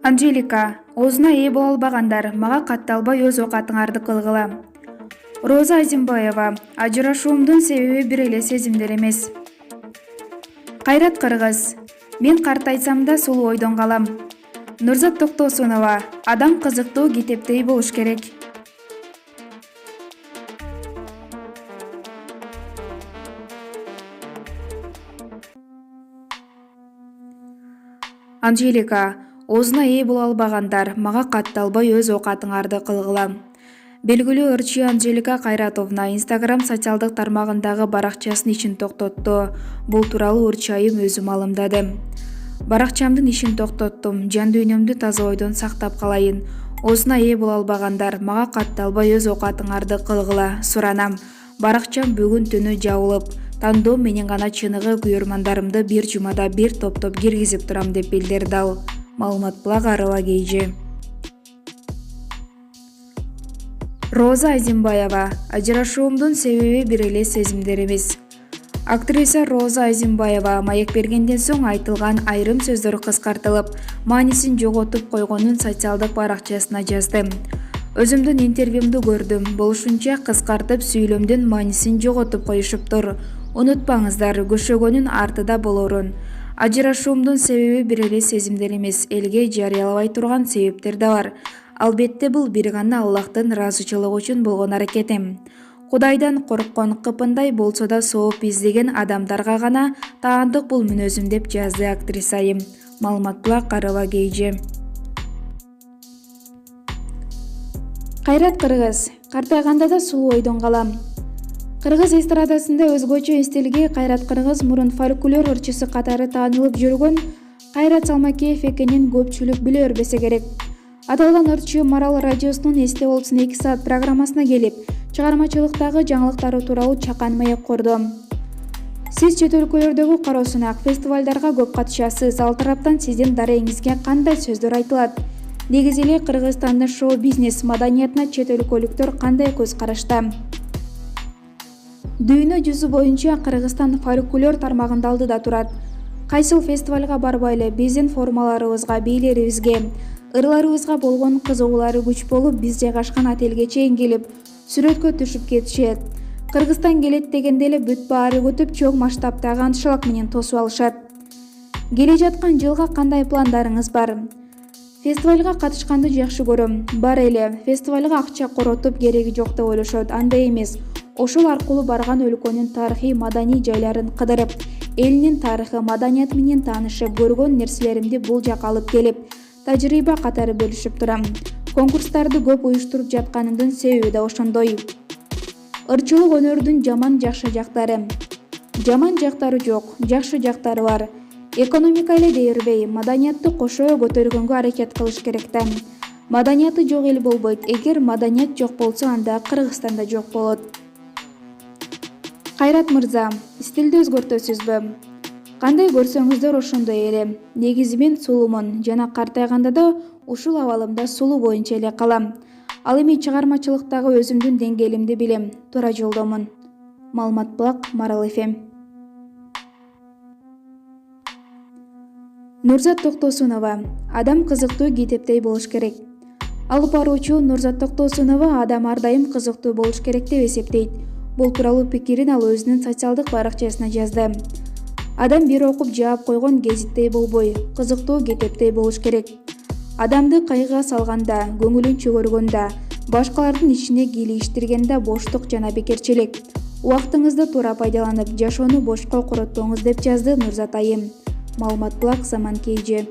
Анжелика, оозуна ээ боло албагандар мага катталбай өз оокатыңарды кылгыла. Роза Азимбаева, ажырашуумдун себеби бир эле сезимдер эмес. Кайрат Кыргыз, мен картайсам да сулуу ойдон калам. Нурзат Токтосунова, адам кызыктуу китептей болуш керек. Анжелика, оозуна ээ боло албагандар мага катталбай өз оокатыңарды кылгыла. Белгилүү ырчы Анжелика Кайратовна Instagram социалдык тармагындагы баракчасынын ишин токтотту. Бул тууралуу ырчы айым өзү маалымдады. Баракчамдын ишин токтоттум, жан дүйнөмдү таза ойдон сактап калайын. Оозуна ээ боло албагандар мага катталбай өз оокатыңарды кылгыла. Суранам. Баракчам бүгүн түнү жабылып, тандоом менен гана чыныгы күйөрмандарымды бир жумада бир топтоп киргизип турам деп билдирди ал. Маалымат булак Арыла Кейжи. Роза Азимбаева, ажырашуумдун себеби бир эле сезимдер эмес. Актриса Роза Азимбаева маек бергенден соң айтылган айрым сөздөр кыскартылып, маанисин жоготуп койгонун социалдык баракчасына жазды. Өзүмдүн интервьюмду көрдүм, болушунча кыскартып сүйлөмдүн маанисин жоготуп коюшуптур. Унутпаңыздар, көшөгөнүн артыда болорун. Ажырашуумдун себеби бир эле сезимдер эмес, элге жарыялабай турган себептер да бар. Албетте бул бир гана Аллахтын ыраазычылыгы үчүн болгон аракетим. Кудайдан корккон, кыпындай болсо да сооп издеген адамдарга гана таандык бул мүнөзүм деп жазды актриса айым. Маалымат булак Арыла Кейжи. Кайрат Кыргыз, картайганда да сулуу ойдон калам. Кыргыз эстрадасында өзгөчө стилге Кайрат Кыргыз мурун фольклор ырчысы катары таанылып жүргөн Кайрат Салмакеев экенин көпчүлүк биле бербесе керек. Аталган ырчы Марал радиосунун Эсте болсун 2 саат программасына келип, чыгармачылыктагы жаңылыктары тууралуу чакан маек курду. Сиз чет өлкөлөрдөгү Каросунак фестивалдарга көп катышасыз. Ал тараптан сиздин дарегиңизге кандай сөздөр айтылат? Негизи эле Кыргызстандын шоу-бизнес маданиятына чет өлкөлүктөр кандай көз карашта? Дүйнө жүзү боюнча Кыргызстан фольклор тармагында алдыда турат. Кайсыл фестивалга барбайлы биздин формаларыбызга, бийлерибизге, ырларыбызга болгон кызыгуулары күч болуп, биз жайгашкан отелге чейин келип, сүрөткө түшүп кетишет. Кыргызстан келет дегенде эле бүт баары күтүп, чоң масштабтагы аншлаг менен тосуп алышат. Келе жаткан жылга кандай пландарыңыз бар? Фестивалга катышканды жакшы көрөм. Бар эле, фестивалга акча коротуп кереги жок деп ойлошот. Андай эмес. Ошол аркылуу барган өлкөнүн тарыхый маданий жайларын кыдырып, элинин тарыхы, маданияты менен таанышып, көргөн нерселеримди бул жака алып келип, тажрыйба катары бөлүшүп турам. Конкурстарды көп уюштуруп жатканымдын себеби да ошондой. Ырчылык өнөрдүн жаман-жакшы жактары. Жаман жактары жок, жакшы жактары бар. Экономика эле дээбей, маданиятты кошо көтөргөнгө аракет кылыш керек да. Маданияты жок эл болбойт. Эгер маданият жок болсо, анда Кыргызстанда жок болот. Кайрат мырза, стилди өзгөртөсүзбү? Кандай көрсөңүздөр ошондой эле. Негизи мен сулуумун жана картайганда да ушул абалымда сулуу боюнча эле калам. Ал эми чыгармачылыктагы өзүмдүн деңгээлимди билем, туура жолдомун. Маалымат булак Марал FM. Нурзат Токтосунова, адам кызыктуу китептей болуш керек. Алып баруучу Нурзат Токтосунова адам ар дайым кызыктуу болуш керек деп эсептейт. Бул тууралуу пикирин ал өзүнүн социалдык баракчасына жазды. Адам бир окуп жаап койгон гезиттей болбой, кызыктуу китептей болуш керек. Адамды кайгыга салганда, көңүлүн чөгөргөндө, башкалардын ичине кийлиштиргенде боштук жана бекерчилик. Убактыңызды туура пайдаланып, жашоону бошко коротпоңуз деп жазды Нурзат айым. Маалымат булак Заман Кейжи.